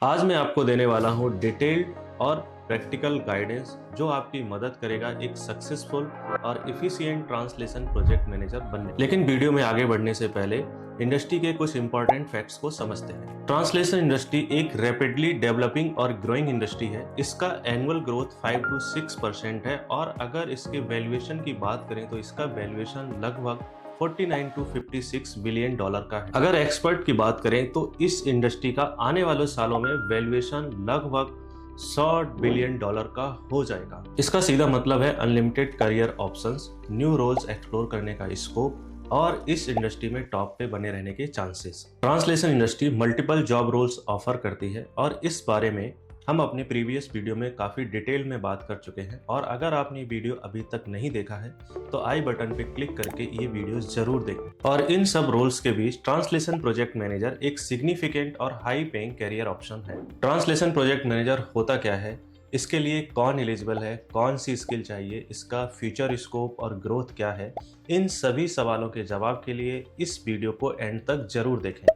आज मैं आपको देने वाला हूँ डिटेल्ड और प्रैक्टिकल गाइडेंस जो आपकी मदद करेगा एक सक्सेसफुल और एफिशिएंट ट्रांसलेशन प्रोजेक्ट मैनेजर बनने। लेकिन वीडियो में आगे बढ़ने से पहले इंडस्ट्री के कुछ इंपॉर्टेंट फैक्ट्स को समझते हैं। ट्रांसलेशन इंडस्ट्री एक रैपिडली डेवलपिंग और ग्रोइंग इंडस्ट्री है। इसका एनुअल ग्रोथ 5 to 6% है और अगर इसके वैल्यूएशन की बात करें तो इसका वैल्यूएशन लगभग 49 to 56 बिलियन डॉलर का है। अगर एक्सपर्ट की बात करें तो इस इंडस्ट्री का आने वाले सालों में वैल्यूएशन लगभग 100 बिलियन डॉलर का हो जाएगा। इसका सीधा मतलब है unlimited career options, new roles explore करने का स्कोप और इस इंडस्ट्री में टॉप पे बने रहने के chances. Translation industry multiple job roles offer करती है और इस बारे में हम अपने प्रीवियस वीडियो में काफ़ी डिटेल में बात कर चुके हैं और अगर आपने वीडियो अभी तक नहीं देखा है तो आई बटन पे क्लिक करके ये वीडियो जरूर देखें। और इन सब रोल्स के बीच ट्रांसलेशन प्रोजेक्ट मैनेजर एक सिग्निफिकेंट और हाई पेइंग कैरियर ऑप्शन है। ट्रांसलेशन प्रोजेक्ट मैनेजर होता क्या है, इसके लिए कौन एलिजिबल है, कौन सी स्किल चाहिए, इसका फ्यूचर स्कोप और ग्रोथ क्या है, इन सभी सवालों के जवाब के लिए इस वीडियो को एंड तक जरूर देखें।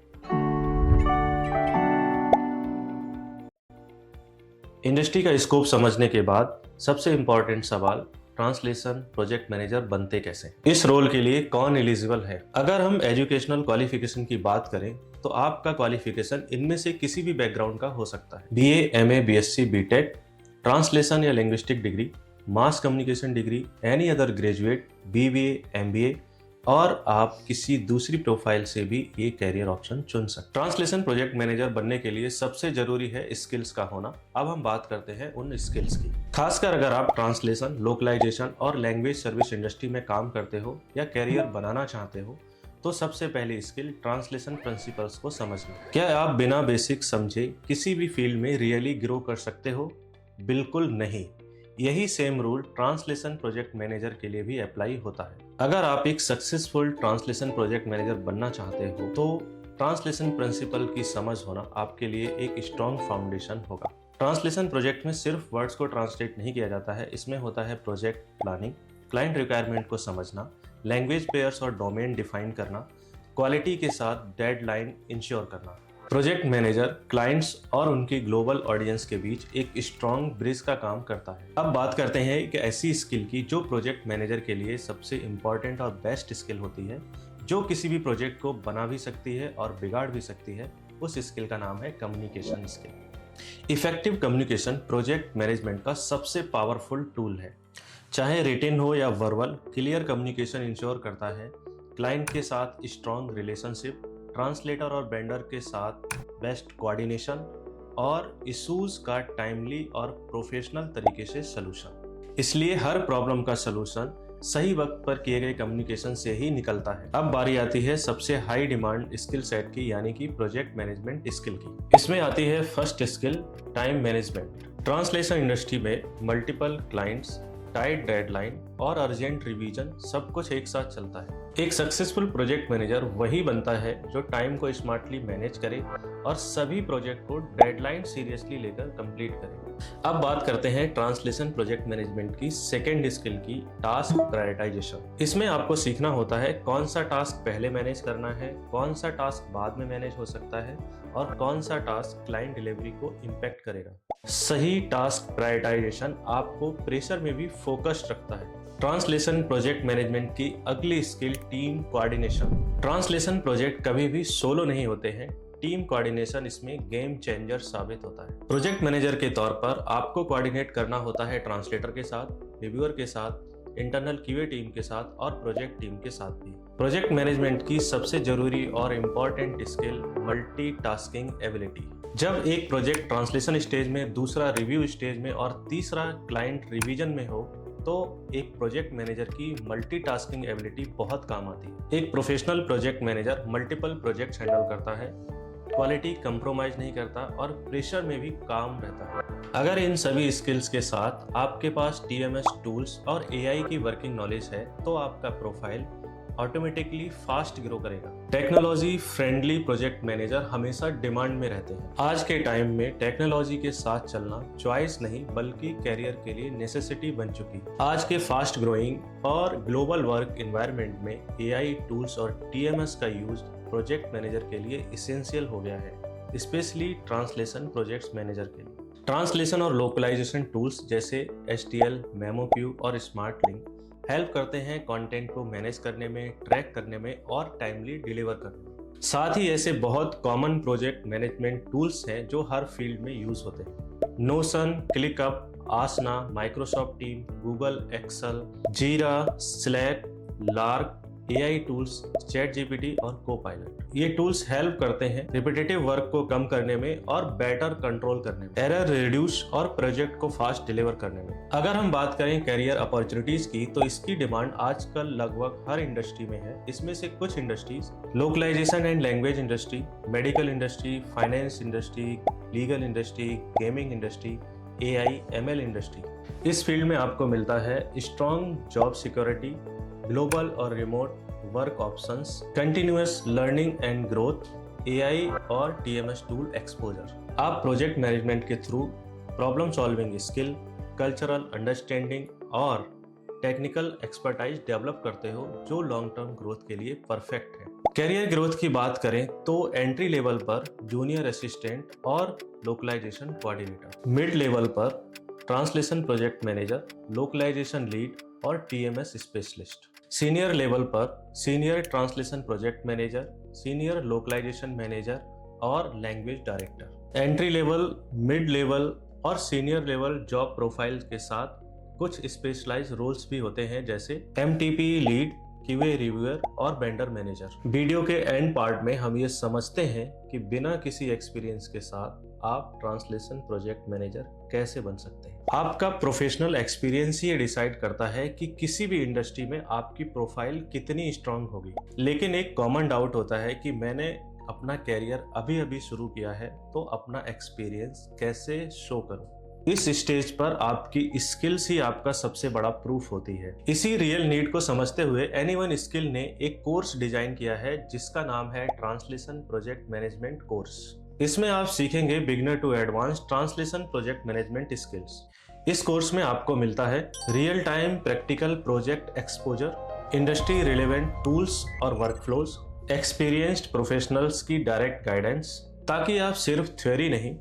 इंडस्ट्री का स्कोप समझने के बाद सबसे इंपॉर्टेंट सवाल, ट्रांसलेशन प्रोजेक्ट मैनेजर बनते कैसे। इस रोल के लिए कौन एलिजिबल है। अगर हम एजुकेशनल क्वालिफिकेशन की बात करें तो आपका क्वालिफिकेशन इनमें से किसी भी बैकग्राउंड का हो सकता है। BA, MA, BSc, BTech, translation या linguistic degree, mass communication degree, any other graduate, BBA, MBA और आप किसी दूसरी प्रोफाइल से भी ये कैरियर ऑप्शन चुन सकते। ट्रांसलेशन प्रोजेक्ट मैनेजर बनने के लिए सबसे जरूरी है स्किल्स का होना। अब हम बात करते हैं उन स्किल्स की। खासकर अगर आप ट्रांसलेशन, लोकलाइजेशन और लैंग्वेज सर्विस इंडस्ट्री में काम करते हो या कैरियर बनाना चाहते हो तो सबसे पहली स्किल ट्रांसलेशन प्रिंसिपल्स को समझना। क्या आप बिना बेसिक समझे किसी भी फील्ड में रियली ग्रो कर सकते हो? बिल्कुल नहीं। यही same rule translation project manager के लिए भी अप्लाई होता है। अगर आप एक सक्सेसफुल ट्रांसलेशन प्रोजेक्ट मैनेजर बनना चाहते हो तो ट्रांसलेशन प्रिंसिपल की समझ होना आपके लिए एक स्ट्रॉन्ग फाउंडेशन होगा। ट्रांसलेशन प्रोजेक्ट में सिर्फ वर्ड्स को ट्रांसलेट नहीं किया जाता है, इसमें होता है प्रोजेक्ट प्लानिंग, क्लाइंट रिक्वायरमेंट को समझना, लैंग्वेज पेयर्स और डोमेन डिफाइन करना, क्वालिटी के साथ डेडलाइन इंश्योर करना। प्रोजेक्ट मैनेजर क्लाइंट्स और उनकी ग्लोबल ऑडियंस के बीच एक स्ट्रॉन्ग ब्रिज का काम करता है। अब बात करते हैं एक ऐसी स्किल की जो प्रोजेक्ट मैनेजर के लिए सबसे इंपॉर्टेंट और बेस्ट स्किल होती है, जो किसी भी प्रोजेक्ट को बना भी सकती है और बिगाड़ भी सकती है। उस स्किल का नाम है communication skill. Effective communication project management का सबसे पावरफुल टूल है। चाहे रिटन हो या वर्बल, क्लियर कम्युनिकेशन इंश्योर करता है क्लाइंट के साथ स्ट्रॉन्ग रिलेशनशिप, ट्रांसलेटर और वेंडर के साथ बेस्ट कोऑर्डिनेशन और इश्यूज का टाइमली और प्रोफेशनल तरीके से सलूशन। इसलिए हर प्रॉब्लम का सलूशन सही वक्त पर किए गए कम्युनिकेशन से ही निकलता है। अब बारी आती है सबसे हाई डिमांड स्किल सेट की, यानी कि प्रोजेक्ट मैनेजमेंट स्किल की। इसमें आती है first skill, time management. Translation industry में मल्टीपल क्लाइंट्स, टाइट डेडलाइन और अर्जेंट रिवीजन सब कुछ एक साथ चलता है। एक सक्सेसफुल प्रोजेक्ट मैनेजर वही बनता है जो टाइम को स्मार्टली मैनेज करे और सभी प्रोजेक्ट को डेडलाइन सीरियसली लेकर कंप्लीट करे। अब बात करते हैं ट्रांसलेशन प्रोजेक्ट मैनेजमेंट की सेकेंड स्किल की, टास्क प्रायोरिटाइजेशन। इसमें आपको सीखना होता है कौन सा टास्क पहले मैनेज करना है, कौन सा टास्क बाद में मैनेज हो सकता है और कौन सा टास्क क्लाइंट डिलीवरी को इम्पैक्ट करेगा। सही टास्क प्रायोरिटाइजेशन आपको प्रेशर में भी फोकस्ड रखता है। ट्रांसलेशन प्रोजेक्ट मैनेजमेंट की अगली skill, team coordination. Translation project कभी भी सोलो नहीं होते हैं, टीम कोऑर्डिनेशन इसमें गेम चेंजर साबित होता है। प्रोजेक्ट मैनेजर के तौर पर आपको कोऑर्डिनेट करना होता है ट्रांसलेटर के साथ, रिव्यूअर के साथ, इंटरनल क्यूए टीम के साथ और प्रोजेक्ट टीम के साथ भी। प्रोजेक्ट मैनेजमेंट की सबसे जरूरी और इम्पॉर्टेंट स्किल, मल्टीटास्किंग एबिलिटी। जब एक प्रोजेक्ट ट्रांसलेशन स्टेज में, दूसरा रिव्यू स्टेज में और तीसरा क्लाइंट रिवीजन में हो तो एक प्रोजेक्ट मैनेजर की मल्टीटास्किंग एबिलिटी बहुत काम आती है। एक professional project manager multiple projects handle करता है, क्वालिटी कंप्रोमाइज नहीं करता और प्रेशर में भी काम रहता है। अगर इन सभी स्किल्स के साथ आपके पास टीएमएस टूल्स और एआई की वर्किंग नॉलेज है तो आपका प्रोफाइल ऑटोमेटिकली फास्ट ग्रो करेगा। टेक्नोलॉजी फ्रेंडली प्रोजेक्ट मैनेजर हमेशा डिमांड में रहते हैं। आज के टाइम में टेक्नोलॉजी के साथ चलना चॉइस नहीं बल्कि कैरियर के लिए नेसेसिटी बन चुकी। आज के फास्ट ग्रोइंग और ग्लोबल वर्क एनवायरनमेंट में एआई टूल्स और टीएमएस का यूज प्रोजेक्ट मैनेजर के लिए इसेंशियल हो गया है। स्पेशली ट्रांसलेशन प्रोजेक्ट्स मैनेजर के लिए। ट्रांसलेशन और लोकलाइजेशन टूल्स जैसे HTL, MemoQ और स्मार्ट लिंक हेल्प करते हैं कंटेंट को मैनेज करने में, ट्रैक करने में और टाइमली डिलीवर करने में। साथ ही ऐसे बहुत कॉमन प्रोजेक्ट मैनेजमेंट टूल्स हैं जो हर फील्ड में यूज होते हैं। नोशन, क्लिकअप, आसना, माइक्रोसॉफ्ट टीम, गूगल एक्सेल, जीरा, slack, lark, AI tools, ChatGPT और Copilot। ये टूल्स हेल्प करते हैं रिपीटेटिव वर्क को कम करने में और बेटर कंट्रोल करने में, एरर रिड्यूस और प्रोजेक्ट को फास्ट डिलीवर करने में। अगर हम बात करें करियर अपॉर्चुनिटीज की, तो इसकी डिमांड आजकल लगभग हर इंडस्ट्री में है। इसमें से कुछ industries localisation and language industry, medical industry, finance industry, legal industry, gaming industry, AI, ML industry. इस फील्ड में आपको मिलता है स्ट्रॉन्ग जॉब सिक्योरिटी, ग्लोबल और remote work options, continuous learning and growth, AI और TMS टूल एक्सपोजर। आप project management के through problem solving skill, cultural understanding और टेक्निकल एक्सपर्टाइज डेवलप करते हो जो लॉन्ग टर्म ग्रोथ के लिए परफेक्ट है। कैरियर ग्रोथ की बात करें तो एंट्री लेवल पर जूनियर असिस्टेंट और लोकलाइजेशन कोऑर्डिनेटर, मिड लेवल पर translation project manager, localisation lead और TMS स्पेशलिस्ट, सीनियर लेवल पर senior translation project manager, senior localisation manager और language director. Entry level, mid level और सीनियर लेवल जॉब प्रोफाइल के साथ कुछ specialised roles भी होते हैं जैसे MTP लीड, QA रिव्यूअर और वेंडर मैनेजर। वीडियो के एंड पार्ट में हम ये समझते हैं कि बिना किसी एक्सपीरियंस के साथ आप ट्रांसलेशन प्रोजेक्ट मैनेजर कैसे बन सकते हैं। आपका प्रोफेशनल एक्सपीरियंस ये डिसाइड करता है कि किसी भी इंडस्ट्री में आपकी प्रोफाइल कितनी स्ट्रांग होगी। लेकिन एक कॉमन डाउट होता है कि मैंने अपना कैरियर अभी अभी शुरू किया है तो अपना एक्सपीरियंस कैसे शो करूं। इस स्टेज पर आपकी स्किल्स ही आपका सबसे बड़ा प्रूफ होती है। इसी रियल नीड को समझते हुए एनीवन स्किल ने एक कोर्स डिजाइन किया है जिसका नाम है ट्रांसलेशन प्रोजेक्ट मैनेजमेंट कोर्स। इसमें आप सीखेंगे beginner to advance translation project management skills. इस कोर्स में आपको मिलता है real time practical project exposure, industry relevant tools और वर्कफ्लोज, एक्सपीरियंस्ड प्रोफेशनल्स की डायरेक्ट गाइडेंस, ताकि आप सिर्फ थ्योरी नहीं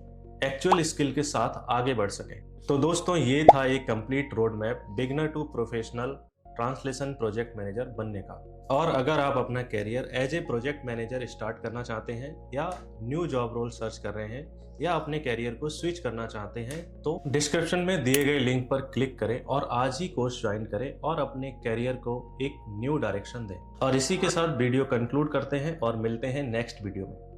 एक्चुअल स्किल के साथ आगे बढ़ सकें। तो दोस्तों, ये था एक complete road map beginner to professional translation project manager बनने का। और अगर आप अपना career as a project manager start करना चाहते हैं या न्यू जॉब रोल सर्च कर रहे हैं या अपने कैरियर को स्विच करना चाहते हैं तो डिस्क्रिप्शन में दिए गए लिंक पर क्लिक करें और आज ही कोर्स ज्वाइन करें और अपने कैरियर को एक न्यू डायरेक्शन दें। और इसी के साथ वीडियो कंक्लूड करते हैं और मिलते हैं नेक्स्ट वीडियो में।